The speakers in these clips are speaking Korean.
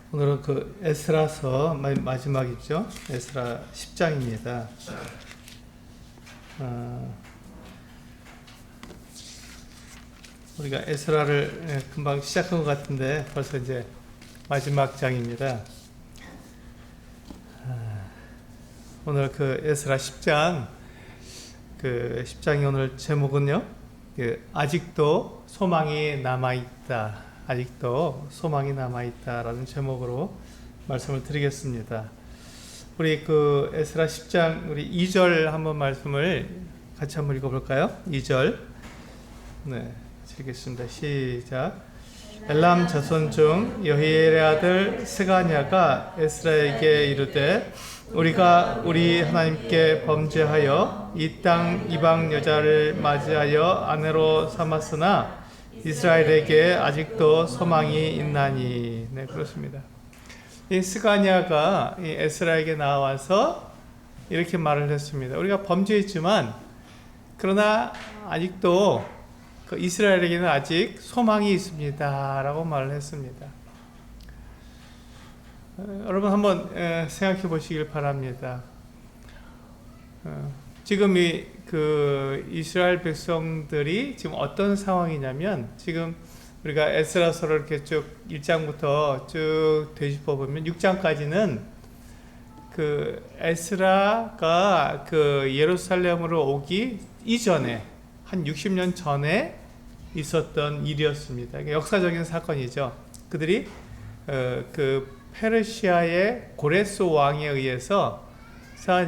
오늘은 그 에스라서 마지막이죠. 에스라 10장입니다. 우리가 에스라를 금방 시작한 것 같은데 벌써 이제 마지막 장입니다. 오늘 그 에스라 10장, 그 10장이 오늘 제목은요, 아직도 소망이 남아있다. 아직도 소망이 남아있다라는 제목으로 말씀을 드리겠습니다. 우리 그 에스라 10장 우리 2절 한번 말씀을 같이 한번 읽어볼까요? 2절. 네, 읽겠습니다. 시작. 엘람 자손 중 여히엘의 아들 스가냐가 에스라에게 이르되 우리가 우리 하나님께 범죄하여 이 땅 이방 여자를 맞이하여 아내로 삼았으나 이스라엘에게 아직도 소망이 있나니. 네, 그렇습니다. 이 스가냐가 이 에스라에게 나와서 이렇게 말을 했습니다. 우리가 범죄했지만 그러나 아직도 그 이스라엘에게는 아직 소망이 있습니다 라고 말을 했습니다. 여러분 한번 생각해 보시길 바랍니다. 지금 그 이스라엘 백성들이 지금 어떤 상황이냐면, 지금 우리가 에스라서를 이렇게 쭉 1장부터 쭉 되짚어 보면 6장까지는 그 에스라가 그 예루살렘으로 오기 이전에 한 60년 전에 있었던 일이었습니다. 그러니까 역사적인 사건이죠. 그들이 그 페르시아의 고레스 왕에 의해서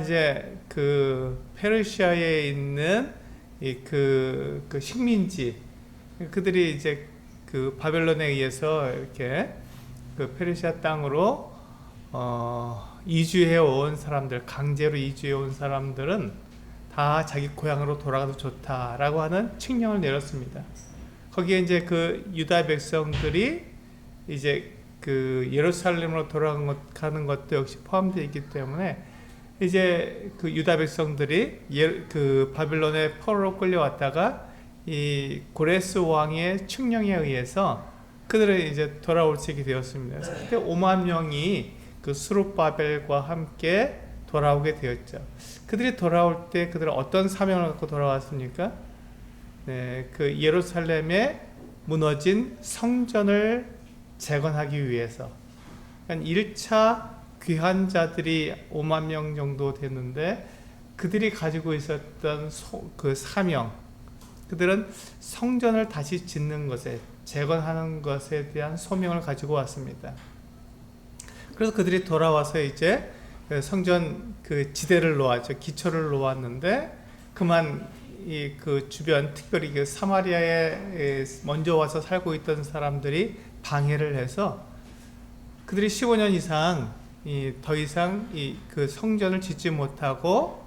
이제 그 페르시아에 있는 그 식민지, 그들이 이제 그 바벨론에 의해서 이렇게 그 페르시아 땅으로 이주해 온 사람들, 강제로 이주해 온 사람들은 다 자기 고향으로 돌아가도 좋다라고 하는 칙령을 내렸습니다. 거기에 이제 그 유다 백성들이 이제 그 예루살렘으로 돌아가는 것도 역시 포함되어 있기 때문에 이제 그 유다 백성들이 그 바빌론의 포로로 끌려왔다가 이 고레스 왕의 칙령에 의해서 그들은 이제 돌아올 수 있게 되었습니다. 그때 5만 명이 그 스룹바벨과 함께 돌아오게 되었죠. 그들이 돌아올 때 그들은 어떤 사명을 갖고 돌아왔습니까? 네, 그 예루살렘에 무너진 성전을 재건하기 위해서. 그러니까 1차 귀환자들이 5만 명 정도 됐는데, 그들이 가지고 있었던 그 사명, 그들은 성전을 다시 짓는 것에, 재건하는 것에 대한 소명을 가지고 왔습니다. 그래서 그들이 돌아와서 이제 성전 그 지대를 놓았죠. 기초를 놓았는데, 그만 이 그 주변, 특별히 그 사마리아에 먼저 와서 살고 있던 사람들이 방해를 해서 그들이 15년 이상 더 이상 그 성전을 짓지 못하고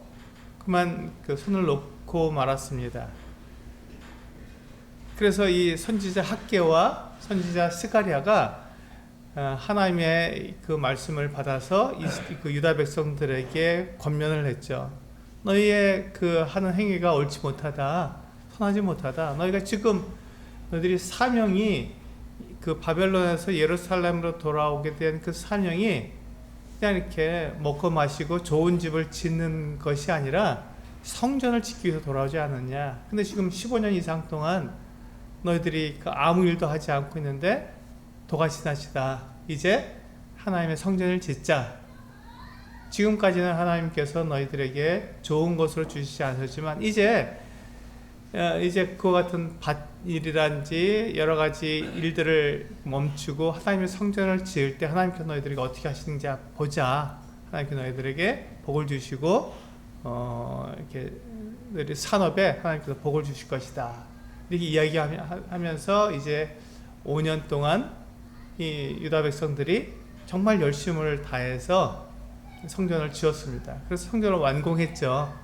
그만 그 손을 놓고 말았습니다. 그래서 이 선지자 학개와 선지자 스가랴가 하나님의 그 말씀을 받아서 그 유다 백성들에게 권면을 했죠. 너희의 그 하는 행위가 옳지 못하다, 선하지 못하다. 너희가 지금 너희들이 사명이 그 바벨론에서 예루살렘으로 돌아오게 된 그 사명이 그냥 이렇게 먹고 마시고 좋은 집을 짓는 것이 아니라 성전을 짓기 위해서 돌아오지 않았냐. 근데 지금 15년 이상 동안 너희들이 아무 일도 하지 않고 있는데 도가 지나치다. 이제 하나님의 성전을 짓자. 지금까지는 하나님께서 너희들에게 좋은 것으로 주시지 않으셨지만 이제 그와 같은 밭일이란지 여러 가지 일들을 멈추고 하나님의 성전을 지을 때 하나님께서 너희들에게 어떻게 하시는지 보자. 하나님께서 너희들에게 복을 주시고 이렇게 너희들 산업에 하나님께서 복을 주실 것이다. 이렇게 이야기하면서 이제 5년 동안 이 유다 백성들이 정말 열심을 다해서 성전을 지었습니다. 그래서 성전을 완공했죠.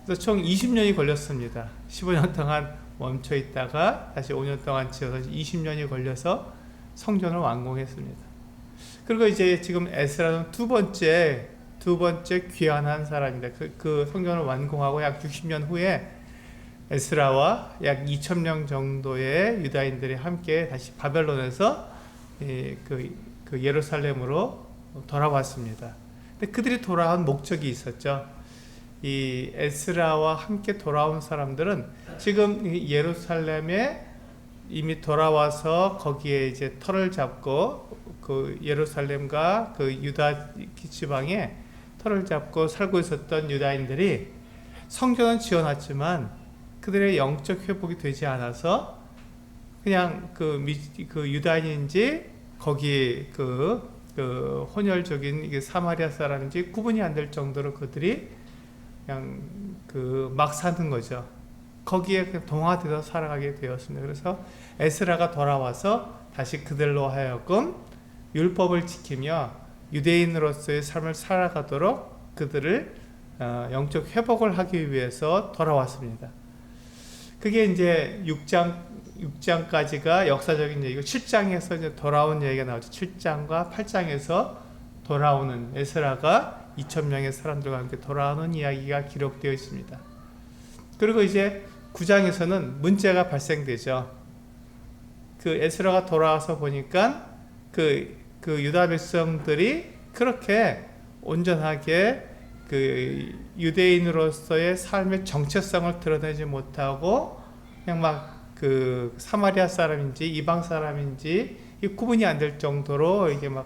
그래서 총 20년이 걸렸습니다. 15년 동안 멈춰 있다가 다시 5년 동안 지어서 20년이 걸려서 성전을 완공했습니다. 그리고 이제 지금 에스라는 두 번째 귀환한 사람입니다. 그 성전을 완공하고 약 60년 후에 에스라와 약 2,000명 정도의 유다인들이 함께 다시 바벨론에서 그 그 예루살렘으로 돌아왔습니다. 근데 그들이 돌아온 목적이 있었죠. 이 에스라와 함께 돌아온 사람들은 지금 예루살렘에 이미 돌아와서 거기에 이제 터를 잡고 그 예루살렘과 그 유다 지방에 터를 잡고 살고 있었던 유다인들이 성전은 지어놨지만 그들의 영적 회복이 되지 않아서 그냥 그 유다인인지 거기 그 혼혈적인 사마리아 사람인지 구분이 안 될 정도로 그들이 그냥 막 사는 거죠. 거기에 그냥 동화돼서 살아가게 되었습니다. 그래서 에스라가 돌아와서 다시 그들로 하여금 율법을 지키며 유대인으로서의 삶을 살아가도록 그들을 영적 회복을 하기 위해서 돌아왔습니다. 그게 이제 6장까지가 역사적인 얘기고 7장에서 이제 돌아온 얘기가 나오죠. 7장과 8장에서 돌아오는 에스라가 2,000명의 사람들과 함께 돌아오는 이야기가 기록되어 있습니다. 그리고 이제 9장에서는 문제가 발생되죠. 그 에스라가 돌아와서 보니까 그 유다 백성들이 그렇게 온전하게 그 유대인으로서의 삶의 정체성을 드러내지 못하고 그냥 막 그 사마리아 사람인지 이방 사람인지 구분이 안 될 정도로 이게 막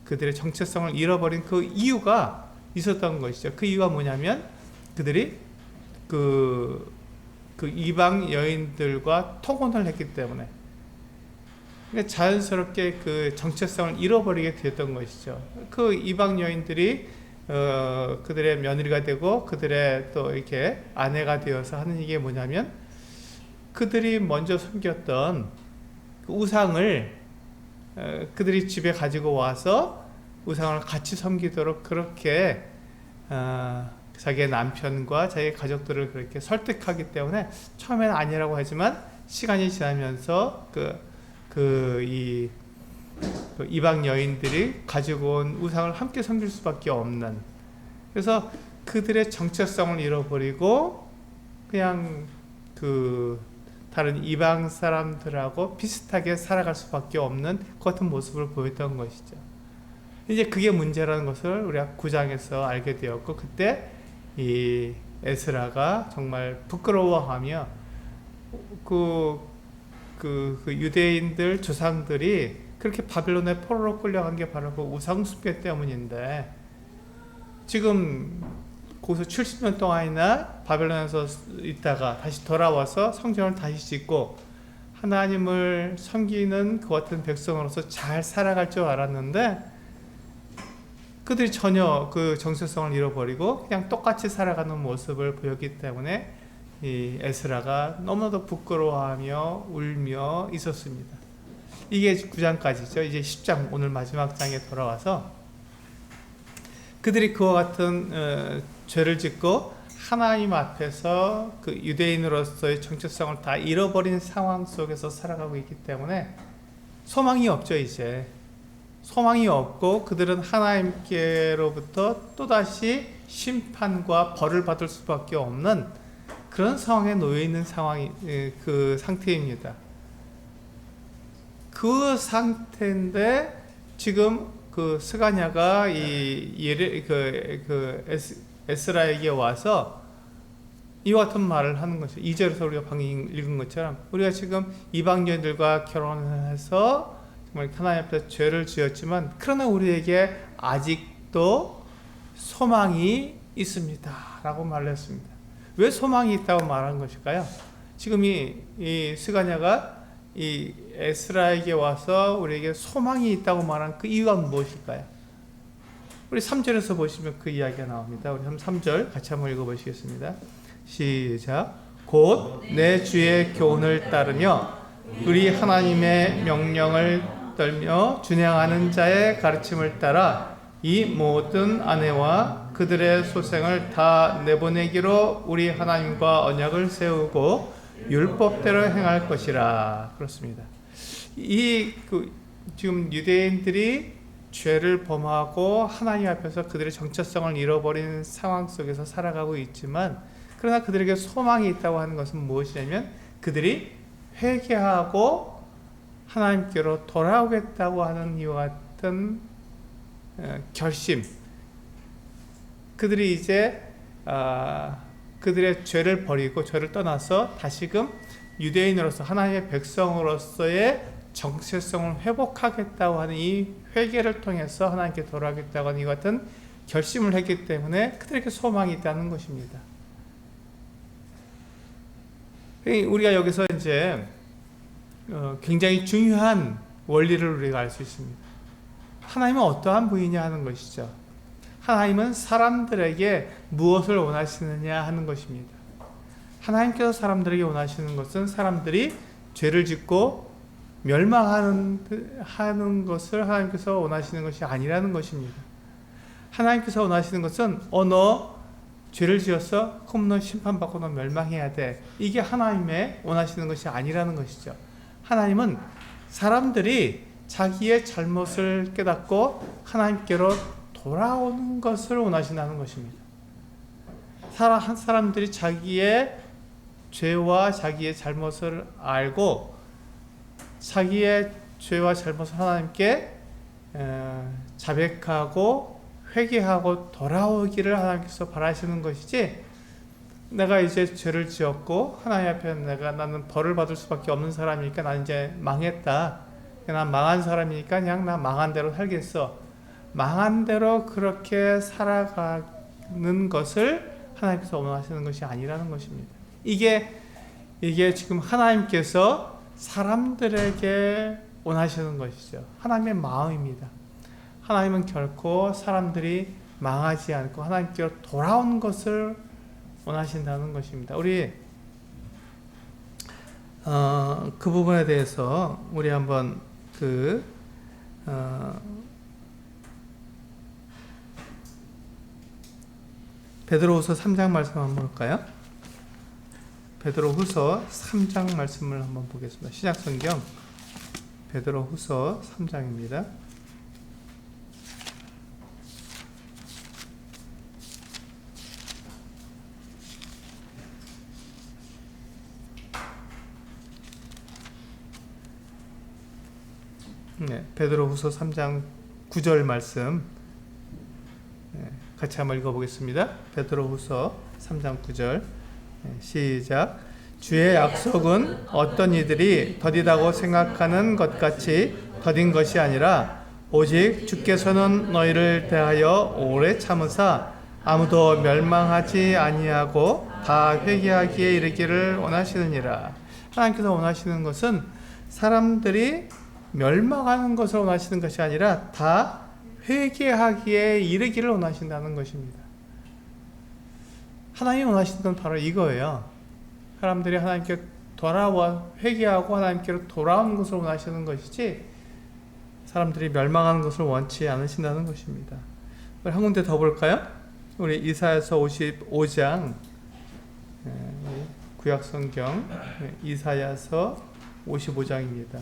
그들의 정체성을 잃어버린 그 이유가 있었던 것이죠. 그 이유가 뭐냐면 그들이 그 이방 여인들과 통혼을 했기 때문에 자연스럽게 그 정체성을 잃어버리게 되었던 것이죠. 그 이방 여인들이 그들의 며느리가 되고 그들의 또 이렇게 아내가 되어서 하는 이게 뭐냐면 그들이 먼저 섬겼던 그 우상을 그들이 집에 가지고 와서 우상을 같이 섬기도록 그렇게 자기의 남편과 자기의 가족들을 그렇게 설득하기 때문에 처음에는 아니라고 하지만 시간이 지나면서 이방 여인들이 가지고 온 우상을 함께 섬길 수밖에 없는, 그래서 그들의 정체성을 잃어버리고 그냥 다른 이방 사람들하고 비슷하게 살아갈 수밖에 없는 그 같은 모습을 보였던 것이죠. 이제 그게 문제라는 것을 우리가 9장에서 알게 되었고, 그때 이 에스라가 정말 부끄러워하며 그 유대인들 조상들이 그렇게 바빌론의 포로로 끌려간 게 바로 그 우상 숭배 때문인데, 지금 거기서 70년 동안이나 바벨론에서 있다가 다시 돌아와서 성전을 다시 짓고 하나님을 섬기는 그 같은 백성으로서 잘 살아갈 줄 알았는데 그들이 전혀 그 정체성을 잃어버리고 그냥 똑같이 살아가는 모습을 보였기 때문에 이 에스라가 너무나도 부끄러워하며 울며 있었습니다. 이게 9장까지죠. 이제 10장, 오늘 마지막 장에 돌아와서 그들이 그와 같은 죄를 짓고 하나님 앞에서 그 유대인으로서의 정체성을 다 잃어버린 상황 속에서 살아가고 있기 때문에 소망이 없죠. 이제 소망이 없고 그들은 하나님께로부터 또다시 심판과 벌을 받을 수밖에 없는 그런 상황에 놓여 있는 상황이 그 상태입니다. 그 상태인데 지금 그 스가냐가 에스라에게 와서 이와 같은 말을 하는 것이죠. 2절에서 우리가 방금 읽은 것처럼 우리가 지금 이방인들과 결혼해서 정말 하나님 앞에 죄를 지었지만 그러나 우리에게 아직도 소망이 있습니다 라고 말을 했습니다. 왜 소망이 있다고 말한 것일까요? 지금 이 스가냐가 이 에스라에게 와서 우리에게 소망이 있다고 말한 그 이유가 무엇일까요? 우리 3절에서 보시면 그 이야기가 나옵니다. 우리 3절 같이 한번 읽어보시겠습니다. 시작. 곧 내 주의 교훈을 따르며 우리 하나님의 명령을 떨며 준행하는 자의 가르침을 따라 이 모든 아내와 그들의 소생을 다 내보내기로 우리 하나님과 언약을 세우고 율법대로 행할 것이라. 그렇습니다. 지금 유대인들이 죄를 범하고 하나님 앞에서 그들의 정체성을 잃어버린 상황 속에서 살아가고 있지만, 그러나 그들에게 소망이 있다고 하는 것은 무엇이냐면 그들이 회개하고 하나님께로 돌아오겠다고 하는 이와 같은 결심, 그들이 이제 그들의 죄를 버리고 죄를 떠나서 다시금 유대인으로서 하나님의 백성으로서의 정체성을 회복하겠다고 하는 이 회개를 통해서 하나님께 돌아가겠다고 하는 이 같은 결심을 했기 때문에 그들에게 소망이 있다는 것입니다. 우리가 여기서 이제 굉장히 중요한 원리를 우리가 알 수 있습니다. 하나님은 어떠한 분이냐 하는 것이죠. 하나님은 사람들에게 무엇을 원하시느냐 하는 것입니다. 하나님께서 사람들에게 원하시는 것은 사람들이 죄를 짓고 멸망하는 것을 하나님께서 원하시는 것이 아니라는 것입니다. 하나님께서 원하시는 것은 너 죄를 지었어? 그럼 너 심판받고 너 멸망해야 돼. 이게 하나님의 원하시는 것이 아니라는 것이죠. 하나님은 사람들이 자기의 잘못을 깨닫고 하나님께로 돌아오는 것을 원하신다는 것입니다. 사람들이 자기의 죄와 자기의 잘못을 알고 자기의 죄와 잘못을 하나님께 자백하고 회개하고 돌아오기를 하나님께서 바라시는 것이지, 내가 이제 죄를 지었고 하나님 앞에 나는 벌을 받을 수밖에 없는 사람이니까 나는 이제 망했다, 난 망한 사람이니까 그냥 나 망한 대로 살겠어, 망한 대로 그렇게 살아가는 것을 하나님께서 원하시는 것이 아니라는 것입니다. 이게 지금 하나님께서 사람들에게 원하시는 것이죠. 하나님의 마음입니다. 하나님은 결코 사람들이 망하지 않고 하나님께로 돌아온 것을 원하신다는 것입니다. 우리 그 부분에 대해서 우리 한번 베드로후서 3장 말씀 한번 볼까요? 베드로후서 3장 말씀을 한번 보겠습니다. 신약성경 베드로후서 3장입니다. 베드로후서 3장 9절 말씀 같이 한번 읽어보겠습니다. 베드로후서 3장 9절 시작. 주의 약속은 어떤 이들이 더디다고 생각하는 것 같이 더딘 것이 아니라 오직 주께서는 너희를 대하여 오래 참으사 아무도 멸망하지 아니하고 다 회개하기에 이르기를 원하시느니라. 하나님께서 원하시는 것은 사람들이 멸망하는 것을 원하시는 것이 아니라 다 회개하기에 이르기를 원하신다는 것입니다. 하나님이 원하시는 건 바로 이거예요. 사람들이 하나님께 돌아와 회개하고 하나님께로 돌아오는 것을 원하시는 것이지 사람들이 멸망하는 것을 원치 않으신다는 것입니다. 우리 한 군데 더 볼까요? 우리 이사야서 55장 구약성경 이사야서 55장입니다.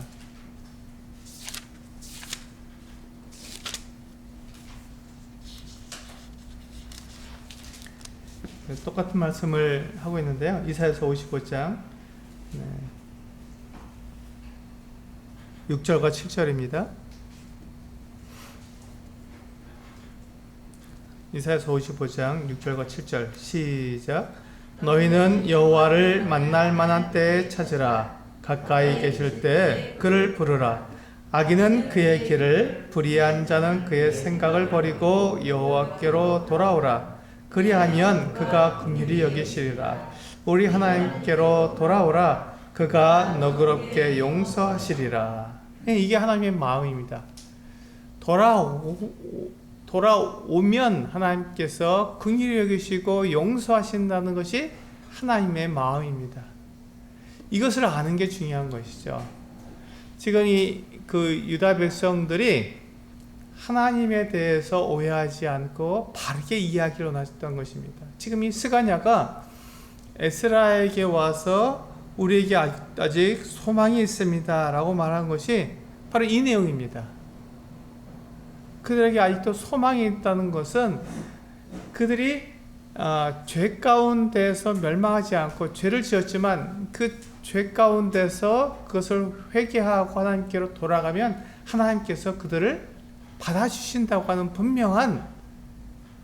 똑같은 말씀을 하고 있는데요. 이사야서 55장 6절과 7절입니다. 이사야서 55장 6절과 7절 시작. 너희는 여호와를 만날 만한 때에 찾으라. 가까이 계실 때 그를 부르라. 악인은 그의 길을, 불의한 자는 그의 생각을 버리고 여호와께로 돌아오라. 그리하면 그가 긍휼히 여기시리라. 우리 하나님께로 돌아오라. 그가 너그럽게 용서하시리라. 이게 하나님의 마음입니다. 돌아오면 하나님께서 긍휼히 여기시고 용서하신다는 것이 하나님의 마음입니다. 이것을 아는 게 중요한 것이죠. 지금 유다 백성들이 하나님에 대해서 오해하지 않고 바르게 이해하기를 원하셨던 것입니다. 지금 이 스가냐가 에스라에게 와서 우리에게 아직 소망이 있습니다 라고 말한 것이 바로 이 내용입니다. 그들에게 아직도 소망이 있다는 것은 그들이 죄 가운데서 멸망하지 않고 죄를 지었지만 그 죄 가운데서 그것을 회개하고 하나님께로 돌아가면 하나님께서 그들을 받아주신다고 하는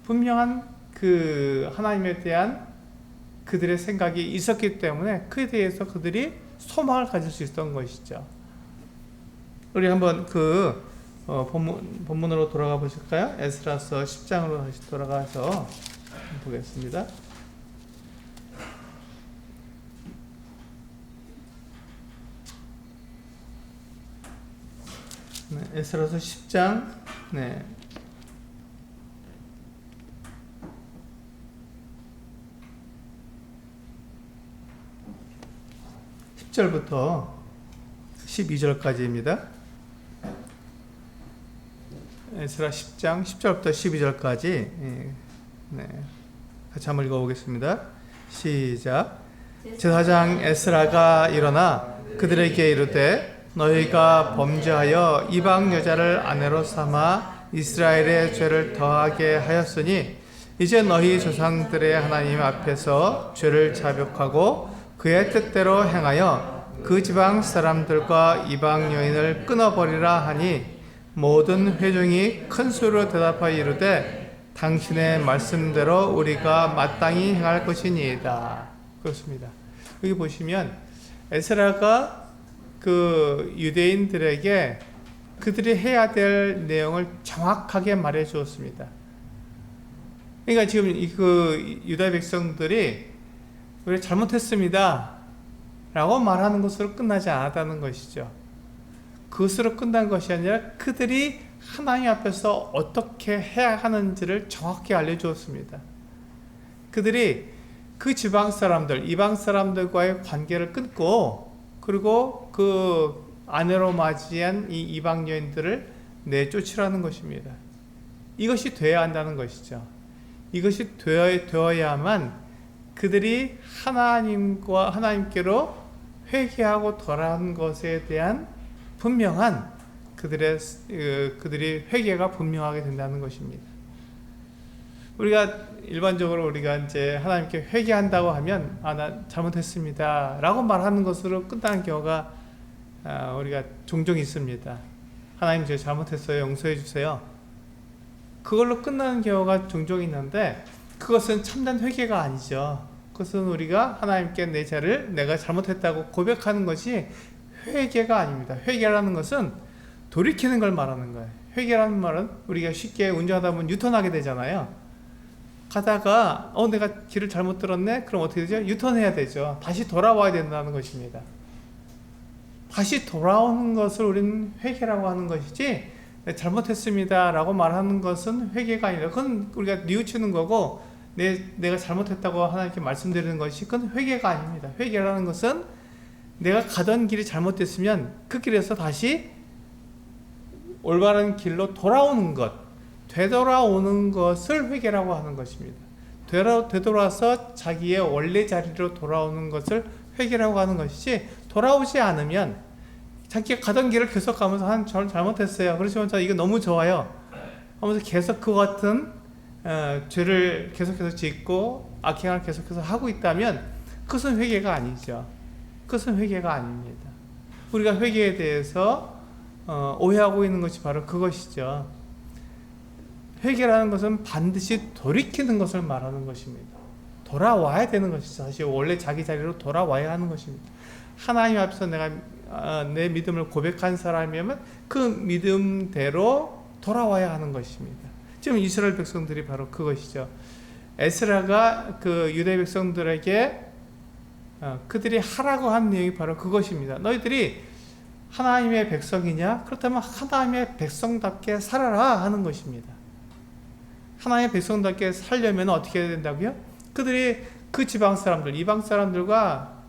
분명한 그 하나님에 대한 그들의 생각이 있었기 때문에 그에 대해서 그들이 소망을 가질 수 있었던 것이죠. 우리 한번 본문으로 돌아가 보실까요? 에스라서 10장으로 다시 돌아가서 보겠습니다. 네, 에스라서 10장 10절부터 12절까지입니다. 에스라 10장 10절부터 12절까지 같이 한번 읽어보겠습니다. 시작. 제사장 에스라가 일어나 그들에게 이르되 너희가 범죄하여 이방 여자를 아내로 삼아 이스라엘의 죄를 더하게 하였으니 이제 너희 조상들의 하나님 앞에서 죄를 자백하고 그의 뜻대로 행하여 그 지방 사람들과 이방 여인을 끊어버리라 하니 모든 회중이 큰 소리로 대답하여 이르되 당신의 말씀대로 우리가 마땅히 행할 것이니이다. 그렇습니다. 여기 보시면 에스라가 그 유대인들에게 그들이 해야 될 내용을 정확하게 말해 주었습니다. 그러니까 지금 그 유다 백성들이 우리 잘못했습니다 라고 말하는 것으로 끝나지 않았다는 것이죠. 그것으로 끝난 것이 아니라 그들이 하나님 앞에서 어떻게 해야 하는지를 정확히 알려주었습니다. 그들이 그 지방 사람들, 이방 사람들과의 관계를 끊고 그리고 그 아내로 맞이한 이 이방 여인들을 내쫓으라는 것입니다. 이것이 되어야 한다는 것이죠. 이것이 되어야만 그들이 하나님께로 회개하고 돌아온 것에 대한 분명한 그들이 회개가 분명하게 된다는 것입니다. 일반적으로 우리가 이제 하나님께 회개한다고 하면 나 잘못했습니다 라고 말하는 것으로 끝나는 경우가 우리가 종종 있습니다. 하나님 제가 잘못했어요, 용서해 주세요. 그걸로 끝나는 경우가 종종 있는데 그것은 참된 회개가 아니죠. 그것은 우리가 하나님께 내 죄를 내가 잘못했다고 고백하는 것이 회개가 아닙니다. 회개라는 것은 돌이키는 걸 말하는 거예요. 회개라는 말은 우리가 쉽게 운전하다 보면 유턴하게 되잖아요. 가다가 내가 길을 잘못 들었네? 그럼 어떻게 되죠? 유턴해야 되죠. 다시 돌아와야 된다는 것입니다. 다시 돌아오는 것을 우리는 회개라고 하는 것이지 잘못했습니다 라고 말하는 것은 회개가 아니라 그건 우리가 뉘우치는 거고 내가 잘못했다고 하나님께 말씀드리는 것이 그건 회개가 아닙니다. 회개라는 것은 내가 가던 길이 잘못됐으면 그 길에서 다시 올바른 길로 돌아오는 것, 되돌아오는 것을 회개라고 하는 것입니다. 되돌아서 자기의 원래 자리로 돌아오는 것을 회개라고 하는 것이지, 돌아오지 않으면 자기가 가던 길을 계속 가면서 저는 잘못했어요, 그렇지만 저 이거 너무 좋아요 하면서 계속 그 같은 죄를 계속해서 짓고 악행을 계속해서 하고 있다면 그것은 회개가 아니죠. 그것은 회개가 아닙니다. 우리가 회개에 대해서 오해하고 있는 것이 바로 그것이죠. 회개라는 것은 반드시 돌이키는 것을 말하는 것입니다. 돌아와야 되는 것이죠. 사실 원래 자기 자리로 돌아와야 하는 것입니다. 하나님 앞에서 내가 내 믿음을 고백한 사람이면 그 믿음대로 돌아와야 하는 것입니다. 지금 이스라엘 백성들이 바로 그것이죠. 에스라가 그 유대 백성들에게 그들이 하라고 한 내용이 바로 그것입니다. 너희들이 하나님의 백성이냐? 그렇다면 하나님의 백성답게 살아라 하는 것입니다. 하나님의 백성답게 살려면 어떻게 해야 된다고요? 그들이 그 지방 사람들, 이방 사람들과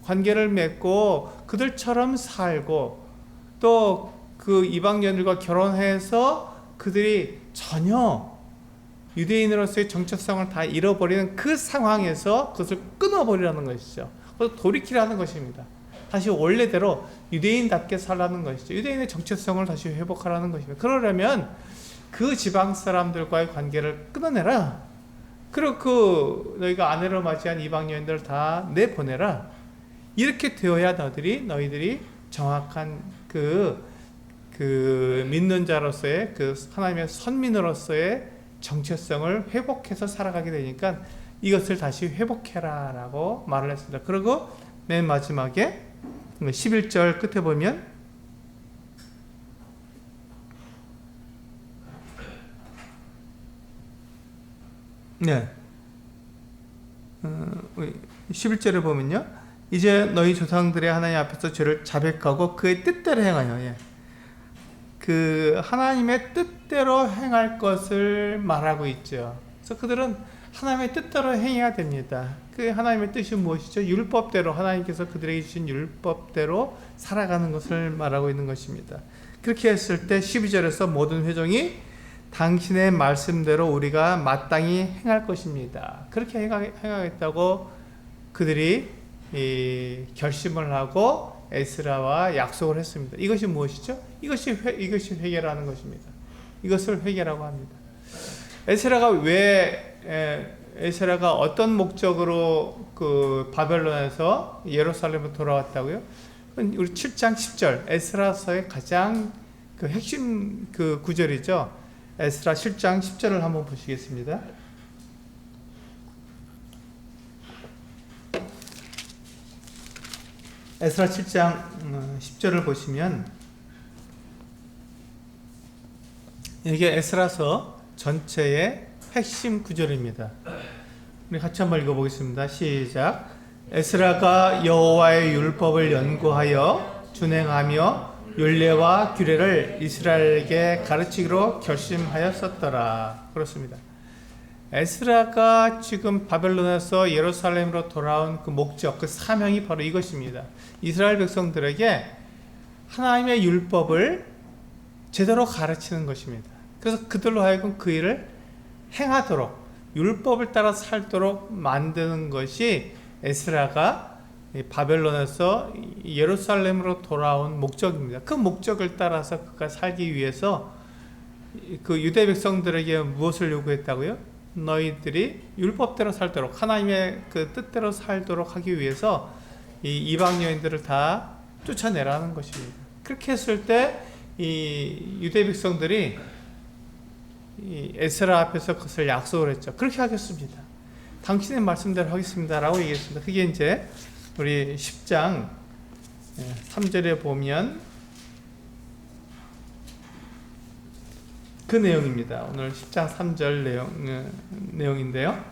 관계를 맺고 그들처럼 살고 또 그 이방인들과 결혼해서 그들이 전혀 유대인으로서의 정체성을 다 잃어버리는 그 상황에서 그것을 끊어버리라는 것이죠. 그래서 돌이키라는 것입니다. 다시 원래대로 유대인답게 살라는 것이죠. 유대인의 정체성을 다시 회복하라는 것입니다. 그러려면 그 지방 사람들과의 관계를 끊어내라. 그리고 너희가 아내로 맞이한 이방 여인들을 다 내보내라. 이렇게 되어야 너희들이 정확한 그 그 믿는 자로서의 그 하나님의 선민으로서의 정체성을 회복해서 살아가게 되니까 이것을 다시 회복해라 라고 말을 했습니다. 그리고 맨 마지막에 11절 끝에 보면 네. 11절에 보면요. 이제 너희 조상들의 하나님 앞에서 죄를 자백하고 그의 뜻대로 행하여 그 하나님의 뜻대로 행할 것을 말하고 있죠. 그래서 그들은 하나님의 뜻대로 행해야 됩니다. 그 하나님의 뜻이 무엇이죠? 율법대로 하나님께서 그들에게 주신 율법대로 살아가는 것을 말하고 있는 것입니다. 그렇게 했을 때 12절에서 모든 회종이 당신의 말씀대로 우리가 마땅히 행할 것입니다. 그렇게 행하겠다고 그들이 결심을 하고 에스라와 약속을 했습니다. 이것이 무엇이죠? 이것이 회개라는 것입니다. 이것을 회개라고 합니다. 에스라가 어떤 목적으로 그 바벨론에서 예루살렘으로 돌아왔다고요? 우리 7장 10절 에스라서의 가장 그 핵심 그 구절이죠. 에스라 7장 10절을 한번 보시겠습니다. 에스라 7장 10절을 보시면 이게 에스라서 전체의 핵심 구절입니다. 우리 같이 한번 읽어보겠습니다. 시작. 에스라가 여호와의 율법을 연구하여 준행하며 율례와 규례를 이스라엘에게 가르치기로 결심하였었더라. 그렇습니다. 에스라가 지금 바벨론에서 예루살렘으로 돌아온 그 목적, 그 사명이 바로 이것입니다. 이스라엘 백성들에게 하나님의 율법을 제대로 가르치는 것입니다. 그래서 그들로 하여금 그 일을 행하도록, 율법을 따라 살도록 만드는 것이 에스라가 바벨론에서 예루살렘으로 돌아온 목적입니다. 그 목적을 따라서 그가 살기 위해서 그 유대 백성들에게 무엇을 요구했다고요? 너희들이 율법대로 살도록, 하나님의 그 뜻대로 살도록 하기 위해서 이 이방 여인들을 다 쫓아내라는 것입니다. 그렇게 했을 때 이 유대 백성들이 이 에스라 앞에서 그것을 약속을 했죠. 그렇게 하겠습니다. 당신의 말씀대로 하겠습니다 라고 얘기했습니다. 그게 이제 우리 10장 3절에 보면 그 내용입니다. 오늘 10장 3절 내용인데요.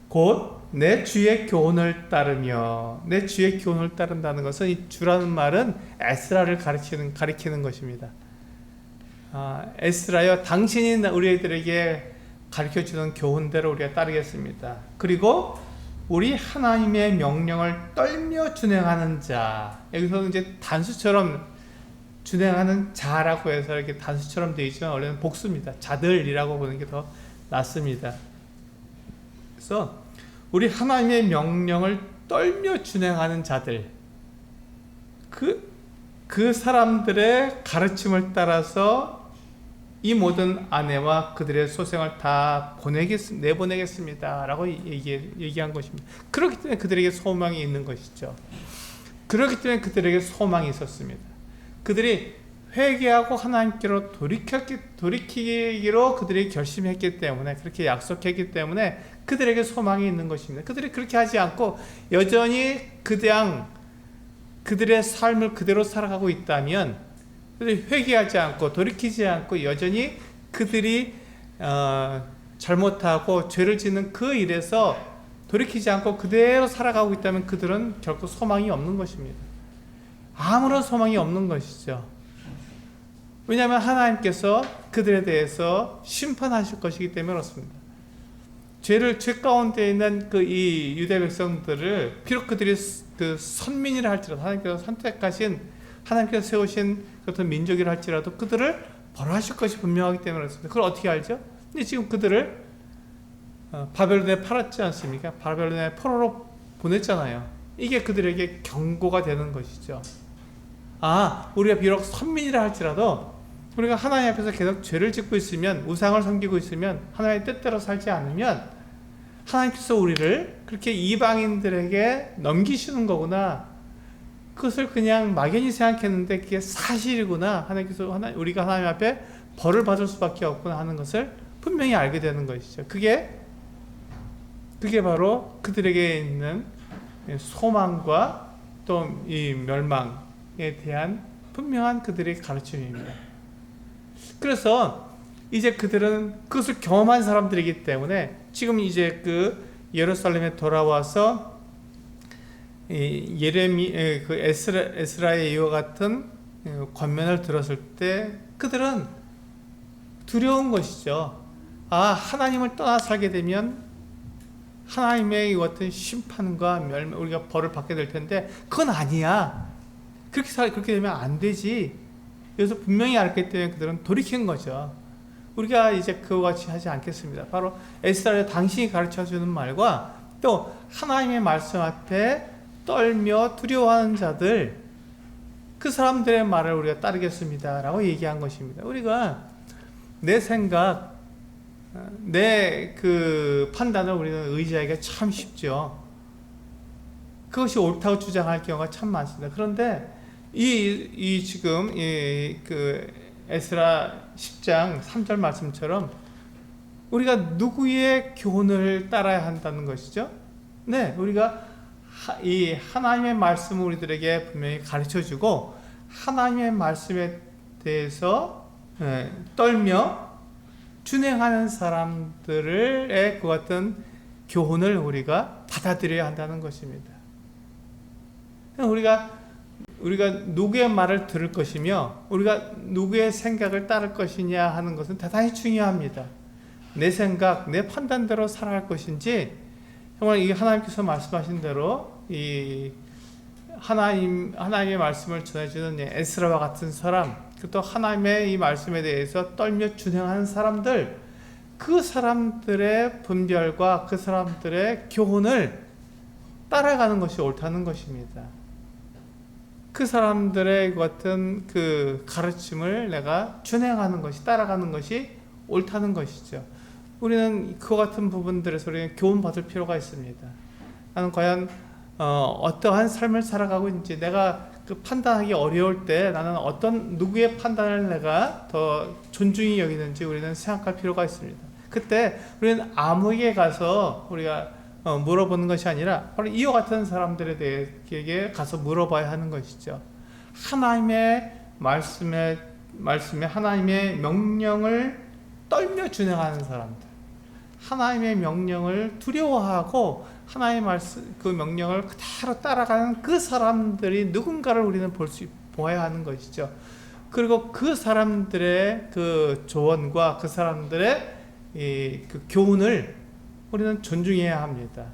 곧 내 주의 교훈을 따르며, 내 주의 교훈을 따른다는 것은 이 주라는 말은 에스라를 가리키는 것입니다. 에스라여, 당신이 우리들에게 가르쳐주는 교훈대로 우리가 따르겠습니다. 그리고 우리 하나님의 명령을 떨며 준행하는 자, 여기서는 이제 단수처럼 준행하는 자라고 해서 이렇게 단수처럼 되어 있지만 원래는 복수입니다. 자들이라고 보는 게 더 낫습니다. 그래서 우리 하나님의 명령을 떨며 준행하는 자들, 그 사람들의 가르침을 따라서 이 모든 아내와 그들의 소생을 다 내보내겠습니다 라고 얘기한 것입니다. 그렇기 때문에 그들에게 소망이 있는 것이죠. 그렇기 때문에 그들에게 소망이 있었습니다. 그들이 회개하고 하나님께로 돌이키기로 그들이 결심했기 때문에, 그렇게 약속했기 때문에 그들에게 소망이 있는 것입니다. 그들이 그렇게 하지 않고 여전히 그들의 삶을 그대로 살아가고 있다면, 그들이 회개하지 않고 돌이키지 않고 여전히 그들이 잘못하고 죄를 짓는 그 일에서 돌이키지 않고 그대로 살아가고 있다면 그들은 결코 소망이 없는 것입니다. 아무런 소망이 없는 것이죠. 왜냐하면 하나님께서 그들에 대해서 심판하실 것이기 때문에 그렇습니다. 죄 가운데 있는 이 유대 백성들을, 비록 그들이 그 선민이라 할지라도, 하나님께서 선택하신, 하나님께서 세우신 그런 민족이라 할지라도 그들을 벌하실 것이 분명하기 때문에 그렇습니다. 그걸 어떻게 알죠? 근데 지금 그들을 바벨론에 팔았지 않습니까? 바벨론에 포로로 보냈잖아요. 이게 그들에게 경고가 되는 것이죠. 우리가 비록 선민이라 할지라도 우리가 하나님 앞에서 계속 죄를 짓고 있으면, 우상을 섬기고 있으면, 하나님의 뜻대로 살지 않으면 하나님께서 우리를 그렇게 이방인들에게 넘기시는 거구나, 그것을 그냥 막연히 생각했는데 그게 사실이구나. 우리가 하나님 앞에 벌을 받을 수밖에 없구나 하는 것을 분명히 알게 되는 것이죠. 그게 바로 그들에게 있는 소망과 또 이 멸망에 대한 분명한 그들의 가르침입니다. 그래서 이제 그들은 그것을 경험한 사람들이기 때문에 지금 이제 그 예루살렘에 돌아와서 그 에스라의 이와 같은 권면을 들었을 때 그들은 두려운 것이죠. 하나님을 떠나 살게 되면 하나님의 이 같은 심판과 멸망, 우리가 벌을 받게 될 텐데 그건 아니야. 그렇게 되면 안 되지. 그래서 분명히 알기 때문에 그들은 돌이킨 거죠. 우리가 이제 그와 같이 하지 않겠습니다. 바로 에스라의 당신이 가르쳐주는 말과 또 하나님의 말씀 앞에 떨며 두려워하는 자들, 그 사람들의 말을 우리가 따르겠습니다 라고 얘기한 것입니다. 우리가 내 생각, 내 그 판단을 우리는 의지하기가 참 쉽죠. 그것이 옳다고 주장할 경우가 참 많습니다. 그런데 지금 그 에스라 10장 3절 말씀처럼 우리가 누구의 교훈을 따라야 한다는 것이죠. 네, 우리가 이 하나님의 말씀을 우리들에게 분명히 가르쳐주고 하나님의 말씀에 대해서 떨며 준행하는 사람들의 그 같은 교훈을 우리가 받아들여야 한다는 것입니다. 우리가 누구의 말을 들을 것이며 우리가 누구의 생각을 따를 것이냐 하는 것은 대단히 중요합니다. 내 생각, 내 판단대로 살아갈 것인지 정말 이 하나님께서 말씀하신 대로 이 하나님의 말씀을 전해주는 에스라와 같은 사람, 또 하나님의 이 말씀에 대해서 떨며 준행하는 사람들, 그 사람들의 분별과 그 사람들의 교훈을 따라가는 것이 옳다는 것입니다. 그 사람들의 같은 그 가르침을 내가 준행하는 것이, 따라가는 것이 옳다는 것이죠. 우리는 그와 같은 부분들에서 우리는 교훈 받을 필요가 있습니다. 나는 과연 어떠한 삶을 살아가고 있는지, 내가 그 판단하기 어려울 때 나는 누구의 판단을 내가 더 존중히 여기는지 우리는 생각할 필요가 있습니다. 그때 우리는 아무에게 가서 우리가 물어보는 것이 아니라 바로 이와 같은 사람들에 대해 가서 물어봐야 하는 것이죠. 하나님의 말씀에 하나님의 명령을 떨며 준행하는 사람들, 하나님의 명령을 두려워하고 하나님의 말씀, 그 명령을 그대로 따라가는 그 사람들이 누군가를 우리는 보아야 하는 것이죠. 그리고 그 사람들의 그 조언과 그 사람들의 그 교훈을 우리는 존중해야 합니다.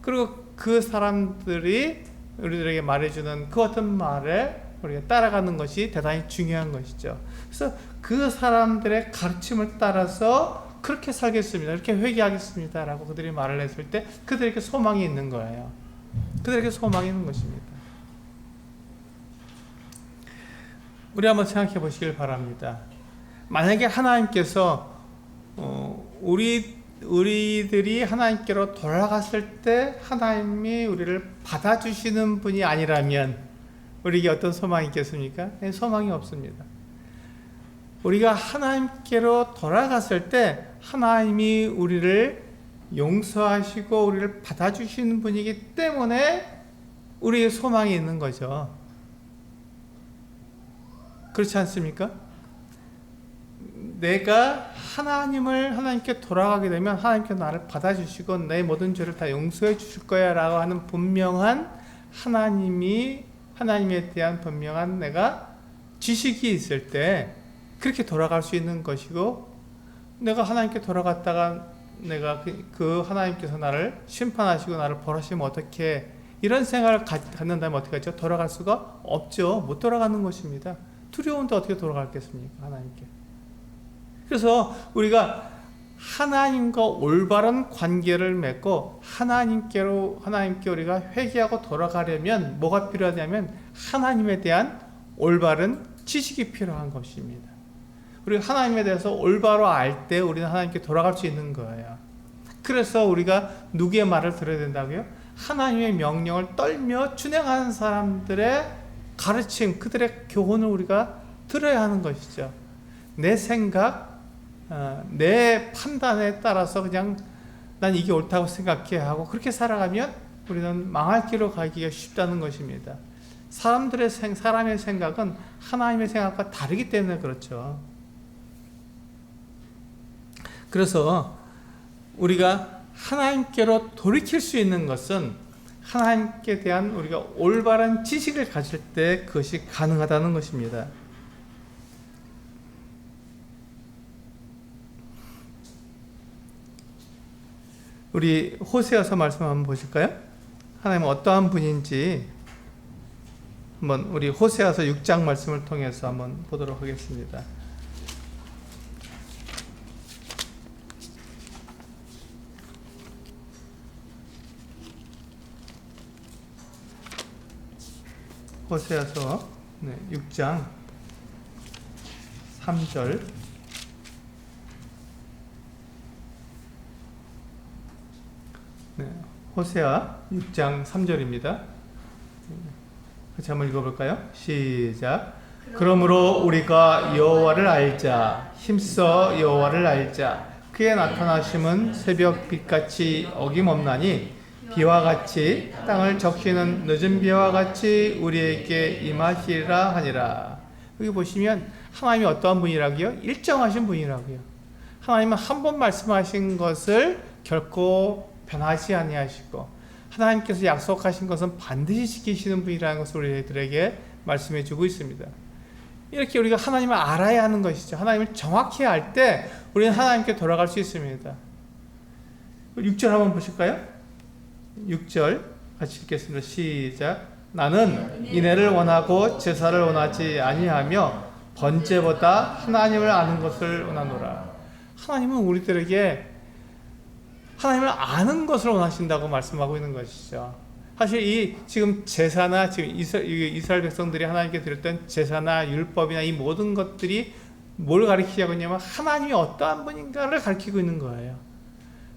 그리고 그 사람들이 우리들에게 말해주는 그 같은 말에 우리가 따라가는 것이 대단히 중요한 것이죠. 그래서 그 사람들의 가르침을 따라서 그렇게 살겠습니다, 이렇게 회개하겠습니다 라고 그들이 말을 했을 때 그들에게 소망이 있는 거예요. 그들에게 소망이 있는 것입니다. 우리 한번 생각해 보시길 바랍니다. 만약에 하나님께서 우리들이 하나님께로 돌아갔을 때 하나님이 우리를 받아주시는 분이 아니라면 우리에게 어떤 소망이 있겠습니까? 소망이 없습니다. 우리가 하나님께로 돌아갔을 때 하나님이 우리를 용서하시고 우리를 받아주시는 분이기 때문에 우리의 소망이 있는 거죠. 그렇지 않습니까? 내가 하나님께 돌아가게 되면 하나님께서 나를 받아주시고 내 모든 죄를 다 용서해 주실 거야 라고 하는 분명한 하나님에 대한 분명한 내가 지식이 있을 때 그렇게 돌아갈 수 있는 것이고, 내가 하나님께 돌아갔다가 내가 그 하나님께서 나를 심판하시고 나를 벌하시면 어떻게, 이런 생각을 갖는다면 어떻게 하죠? 돌아갈 수가 없죠. 못 돌아가는 것입니다. 두려운데 어떻게 돌아가겠습니까? 하나님께. 그래서 우리가 하나님과 올바른 관계를 맺고 하나님께 우리가 회개하고 돌아가려면 뭐가 필요하냐면 하나님에 대한 올바른 지식이 필요한 것입니다. 우리가 하나님에 대해서 올바로 알 때 우리는 하나님께 돌아갈 수 있는 거예요. 그래서 우리가 누구의 말을 들어야 된다고요? 하나님의 명령을 떨며 준행하는 사람들의 가르침, 그들의 교훈을 우리가 들어야 하는 것이죠. 내 생각, 내 판단에 따라서 그냥 난 이게 옳다고 생각해 하고 그렇게 살아가면 우리는 망할 길로 가기가 쉽다는 것입니다. 사람의 생각은 하나님의 생각과 다르기 때문에 그렇죠. 그래서 우리가 하나님께로 돌이킬 수 있는 것은 하나님께 대한 우리가 올바른 지식을 가질 때 그것이 가능하다는 것입니다. 우리 호세아서 말씀 한번 보실까요? 하나님은 어떠한 분인지 한번 우리 호세아서 6장 말씀을 통해서 한번 보도록 하겠습니다. 호세아서 6장 3절 호세아 6장 3절입니다. 같이 한번 읽어볼까요? 시작. 그러므로 우리가 여호와를 알자. 힘써 여호와를 알자. 그의 나타나심은 새벽 빛같이 어김없나니 비와 같이 땅을 적시는 늦은 비와 같이 우리에게 임하시리라 하니라. 여기 보시면 하나님이 어떠한 분이라고요? 일정하신 분이라고요. 하나님은 한 번 말씀하신 것을 결코 변하지 아니하시고 하나님께서 약속하신 것은 반드시 지키시는 분이라는 것을 우리들에게 말씀해 주고 있습니다. 이렇게 우리가 하나님을 알아야 하는 것이죠. 하나님을 정확히 알 때 우리는 하나님께 돌아갈 수 있습니다. 6절 한번 보실까요? 6절 같이 읽겠습니다. 시작. 나는 인애를 원하고 제사를 원하지 아니하며 번제보다 하나님을 아는 것을 원하노라. 하나님은 우리들에게 하나님을 아는 것을 원하신다고 말씀하고 있는 것이죠. 사실 이 지금 제사나 지금 이스라엘 백성들이 하나님께 드렸던 제사나 율법이나 이 모든 것들이 뭘 가리키자고 했냐면 하나님이 어떠한 분인가를 가리키고 있는 거예요.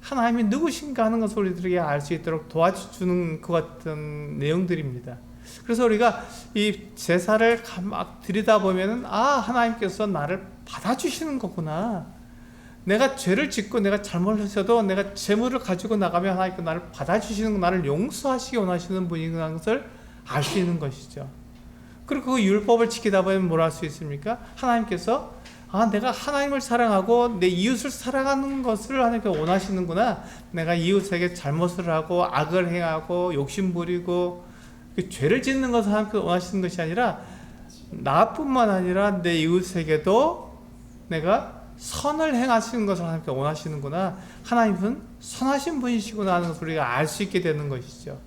하나님이 누구신가 하는 것을 우리들에게 알 수 있도록 도와주는 그 같은 내용들입니다. 그래서 우리가 이 제사를 막 드리다 보면은 하나님께서 나를 받아주시는 거구나. 내가 죄를 짓고 내가 잘못했어도 내가 재물을 가지고 나가면 하나님께서 나를 받아주시는, 나를 용서하시기 원하시는 분이라는 것을 알 수 있는 것이죠. 그리고 그 율법을 지키다 보면 뭘 할 수 있습니까? 하나님께서 내가 하나님을 사랑하고 내 이웃을 사랑하는 것을 하나님께서 원하시는구나. 내가 이웃에게 잘못을 하고 악을 행하고 욕심 부리고 죄를 짓는 것을 하나님께서 원하시는 것이 아니라 나뿐만 아니라 내 이웃에게도 내가 선을 행하시는 것을 하나님께서 원하시는구나. 하나님은 선하신 분이시구나 하는 것을 우리가 알 수 있게 되는 것이죠.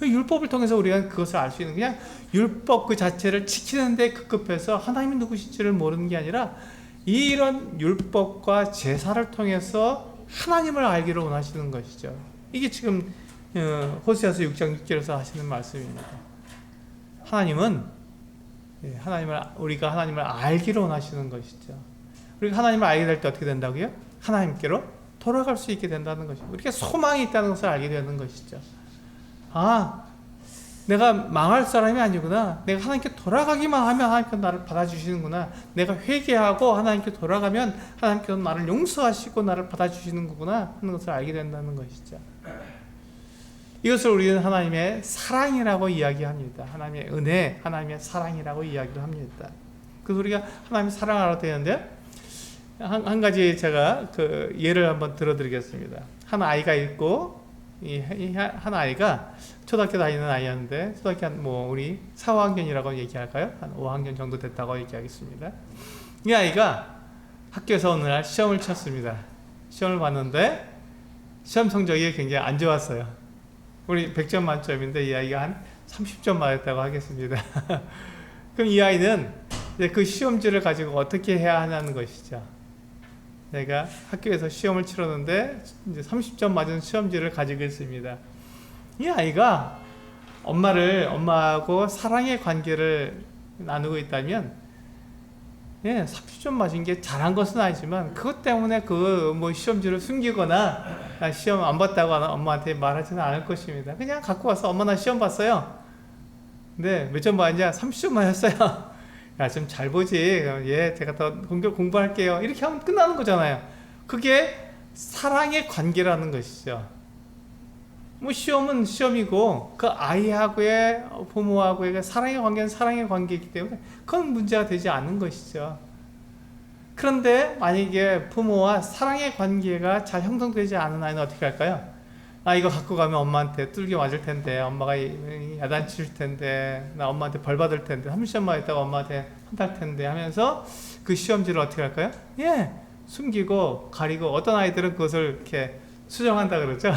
율법을 통해서 우리가 그것을 알 수 있는, 그냥 율법 그 자체를 지키는데 급급해서 하나님이 누구신지를 모르는 게 아니라 이런 율법과 제사를 통해서 하나님을 알기를 원하시는 것이죠. 이게 지금 호세아서 6장 6절에서 하시는 말씀입니다. 하나님은 우리가 하나님을 알기를 원하시는 것이죠. 우리가 하나님을 알게 될 때 어떻게 된다고요? 하나님께로 돌아갈 수 있게 된다는 것이죠. 우리가 소망이 있다는 것을 알게 되는 것이죠. 내가 망할 사람이 아니구나. 내가 하나님께 돌아가기만 하면 하나님께서 나를 받아주시는구나. 내가 회개하고 하나님께 돌아가면 하나님께서 나를 용서하시고 나를 받아주시는 거구나 하는 것을 알게 된다는 것이죠. 이것을 우리는 하나님의 사랑이라고 이야기합니다. 하나님의 은혜, 하나님의 사랑이라고 이야기를 합니다. 그래서 우리가 하나님의 사랑을 알아야 되는데 한 가지 제가 그 예를 한번 들어드리겠습니다. 한 아이가 있고 한 아이가 초등학교 다니는 아이였는데 초등학교 우리 4, 5학년이라고 얘기할까요? 한 5학년 정도 됐다고 얘기하겠습니다. 이 아이가 학교에서 어느 날 시험을 쳤습니다. 시험을 봤는데 시험 성적이 굉장히 안 좋았어요. 우리 100점 만점인데 이 아이가 한 30점 맞았다고 하겠습니다. 그럼 이 아이는 이제 그 시험지를 가지고 어떻게 해야 하냐는 것이죠. 내가 학교에서 시험을 치렀는데 이제 30점 맞은 시험지를 가지고 있습니다. 이 아이가 엄마하고 사랑의 관계를 나누고 있다면 30점 맞은 게 잘한 것은 아니지만 그것 때문에 시험지를 숨기거나 나 시험 안 봤다고 엄마한테 말하지는 않을 것입니다. 그냥 갖고 와서 엄마 나 시험 봤어요. 근데 몇 점 맞냐? 30점 맞았어요. 야, 좀 잘 보지. 예, 제가 더 공부할게요. 이렇게 하면 끝나는 거잖아요. 그게 사랑의 관계라는 것이죠. 뭐 시험은 시험이고 그 아이하고의 부모하고의 사랑의 관계는 사랑의 관계이기 때문에 그건 문제가 되지 않는 것이죠. 그런데 만약에 부모와 사랑의 관계가 잘 형성되지 않은 아이는 어떻게 할까요? 아, 이거 갖고 가면 엄마한테 뚫겨 맞을 텐데, 엄마가 야단칠 텐데, 나 엄마한테 벌 받을 텐데, 30점 맞았다가 엄마한테 혼날 텐데 하면서 그 시험지를 어떻게 할까요? 예, 숨기고 가리고, 어떤 아이들은 그것을 이렇게 수정한다 그러죠.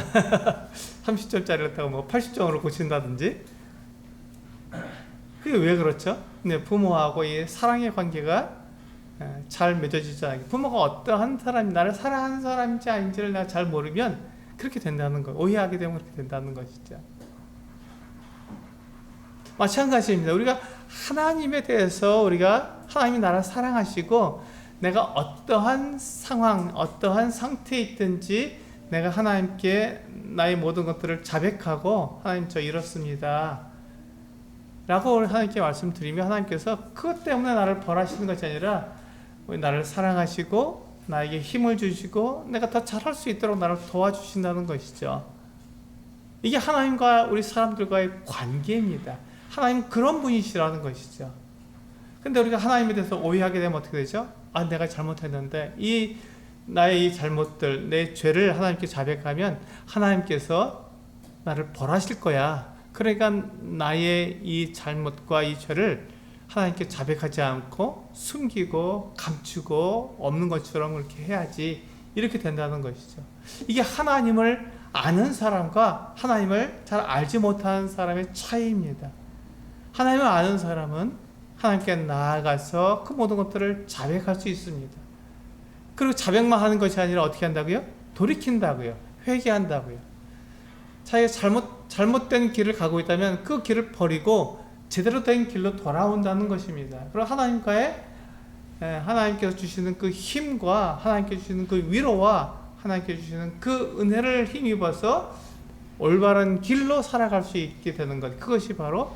30점짜리였다고 뭐 80점으로 고친다든지. 그게 왜 그렇죠? 근데 부모하고 이 사랑의 관계가 잘 맺어지지 않게, 부모가 어떠한 사람이 나를 사랑하는 사람인지 아닌지를 내가 잘 모르면 그렇게 된다는 거, 오해하게 되면 그렇게 된다는 것이죠. 마찬가지입니다. 우리가 하나님에 대해서, 우리가 하나님이 나를 사랑하시고 내가 어떠한 상황, 어떠한 상태에 있든지 내가 하나님께 나의 모든 것들을 자백하고, 하나님 저 이렇습니다 라고 하나님께 말씀드리면, 하나님께서 그것 때문에 나를 벌하시는 것이 아니라 나를 사랑하시고 나에게 힘을 주시고 내가 더 잘할 수 있도록 나를 도와주신다는 것이죠. 이게 하나님과 우리 사람들과의 관계입니다. 하나님은 그런 분이시라는 것이죠. 근데 우리가 하나님에 대해서 오해하게 되면 어떻게 되죠? 아, 내가 잘못했는데, 나의 이 잘못들, 내 죄를 하나님께 자백하면 하나님께서 나를 벌하실 거야. 그러니까 나의 이 잘못과 이 죄를 하나님께 자백하지 않고 숨기고 감추고 없는 것처럼 그렇게 해야지, 이렇게 된다는 것이죠. 이게 하나님을 아는 사람과 하나님을 잘 알지 못하는 사람의 차이입니다. 하나님을 아는 사람은 하나님께 나아가서 그 모든 것들을 자백할 수 있습니다. 그리고 자백만 하는 것이 아니라 어떻게 한다고요? 돌이킨다고요. 회개한다고요. 자기가 잘못된 길을 가고 있다면 그 길을 버리고 제대로 된 길로 돌아온다는 것입니다. 그리고 하나님께서 주시는 그 힘과 하나님께서 주시는 그 위로와 하나님께서 주시는 그 은혜를 힘입어서 올바른 길로 살아갈 수 있게 되는 것, 그것이 바로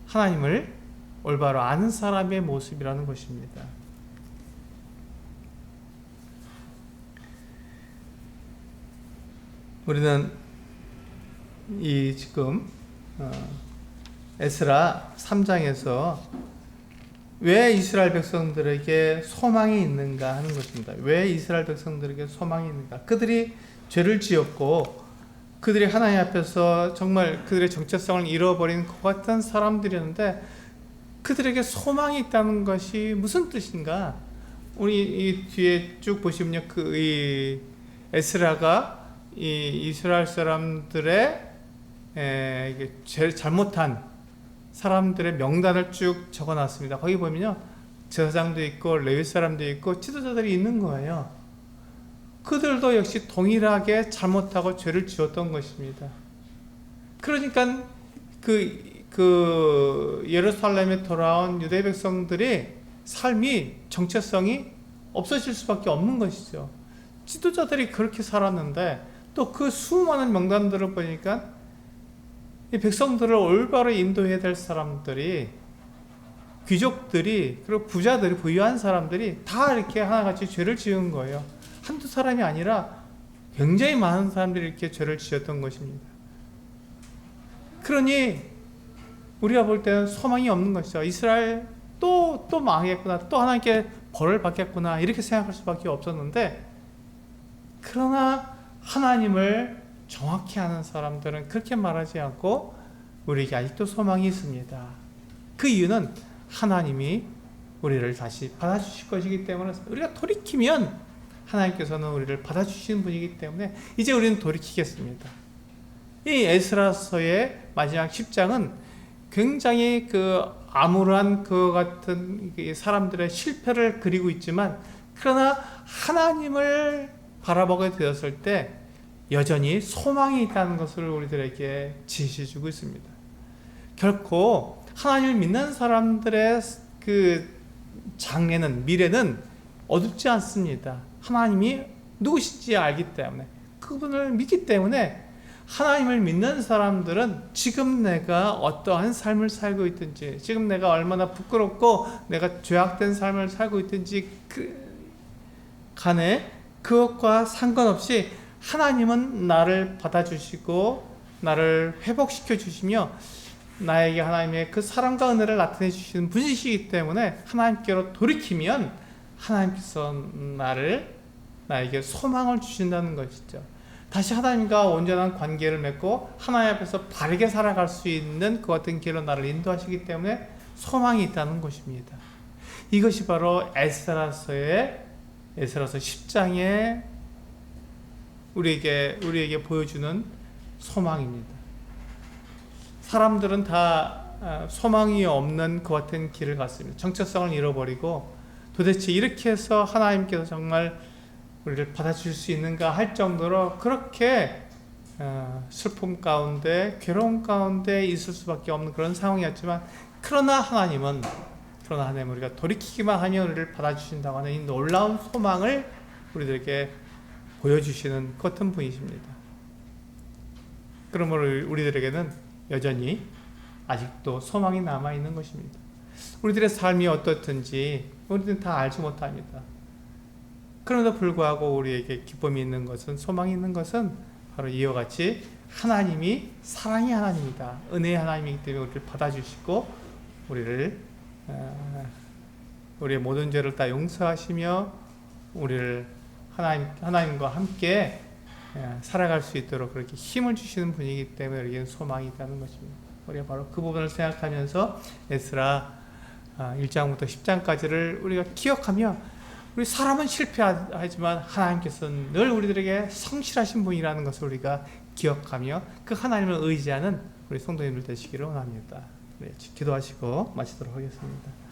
하나님을 올바로 아는 사람의 모습이라는 것입니다. 우리는 지금 에스라 3장에서 왜 이스라엘 백성들에게 소망이 있는가 하는 것입니다. 왜 이스라엘 백성들에게 소망이 있는가? 그들이 죄를 지었고 그들이 하나님 앞에서 정말 그들의 정체성을 잃어버린 것 같은 사람들이었는데, 그들에게 소망이 있다는 것이 무슨 뜻인가? 우리 이 뒤에 쭉 보시면요, 이 에스라가 이 이스라엘 사람들의 잘못한 사람들의 명단을 쭉 적어놨습니다. 거기 보면요, 제사장도 있고 레위 사람도 있고 지도자들이 있는 거예요. 그들도 역시 동일하게 잘못하고 죄를 지었던 것입니다. 그러니까 그 예루살렘에 돌아온 유대 백성들의 삶이, 정체성이 없어질 수밖에 없는 것이죠. 지도자들이 그렇게 살았는데 또 그 수많은 명단들을 보니까 이 백성들을 올바로 인도해야 될 사람들이, 귀족들이, 그리고 부자들이, 부유한 사람들이 다 이렇게 하나같이 죄를 지은 거예요. 한두 사람이 아니라 굉장히 많은 사람들이 이렇게 죄를 지었던 것입니다. 그러니 우리가 볼 때는 소망이 없는 것이죠. 이스라엘 또 망했구나, 또 하나님께 벌을 받겠구나, 이렇게 생각할 수밖에 없었는데, 그러나 하나님을 정확히 아는 사람들은 그렇게 말하지 않고 우리에게 아직도 소망이 있습니다. 그 이유는 하나님이 우리를 다시 받아주실 것이기 때문에, 우리가 돌이키면 하나님께서는 우리를 받아주시는 분이기 때문에 이제 우리는 돌이키겠습니다. 이 에스라서의 마지막 10장은 굉장히 암울한 그 같은 사람들의 실패를 그리고 있지만, 그러나 하나님을 바라보게 되었을 때 여전히 소망이 있다는 것을 우리들에게 지시해주고 있습니다. 결코 하나님을 믿는 사람들의 그 장래는, 미래는 어둡지 않습니다. 하나님이 누구신지 알기 때문에, 그분을 믿기 때문에 하나님을 믿는 사람들은 지금 내가 어떠한 삶을 살고 있든지, 지금 내가 얼마나 부끄럽고 내가 죄악된 삶을 살고 있든지 간에 그것과 상관없이 하나님은 나를 받아주시고 나를 회복시켜 주시며 나에게 하나님의 그 사랑과 은혜를 나타내 주시는 분이시기 때문에 하나님께로 돌이키면 하나님께서 나에게 소망을 주신다는 것이죠. 다시 하나님과 온전한 관계를 맺고 하나님 앞에서 바르게 살아갈 수 있는 그 같은 길로 나를 인도하시기 때문에 소망이 있다는 것입니다. 이것이 바로 에스라서 10장에 우리에게 보여주는 소망입니다. 사람들은 다 소망이 없는 그 같은 길을 갔습니다. 정체성을 잃어버리고 도대체 이렇게 해서 하나님께서 정말 우리를 받아줄 수 있는가 할 정도로 그렇게 슬픔 가운데 괴로움 가운데 있을 수밖에 없는 그런 상황이었지만 그러나 하나님은 우리가 돌이키기만 하면 우리를 받아주신다고 하는 이 놀라운 소망을 우리들에게 보여주시는 같은 분이십니다. 그러므로 우리들에게는 여전히 아직도 소망이 남아있는 것입니다. 우리들의 삶이 어떻든지 우리들은 다 알지 못합니다. 그럼에도 불구하고 우리에게 기쁨이 있는 것은, 소망이 있는 것은 바로 이와 같이 하나님이 사랑의 하나님이다, 은혜의 하나님이기 때문에 우리를 받아주시고 우리의 모든 죄를 다 용서하시며 우리를 하나님과 함께 살아갈 수 있도록 그렇게 힘을 주시는 분이기 때문에 우리에게는 소망이 있다는 것입니다. 우리가 바로 그 부분을 생각하면서 에스라 1장부터 10장까지를 우리가 기억하며 우리 사람은 실패하지만 하나님께서는 늘 우리들에게 성실하신 분이라는 것을 우리가 기억하며 그 하나님을 의지하는 우리 성도님들 되시기를 원합니다. 기도하시고 마치도록 하겠습니다.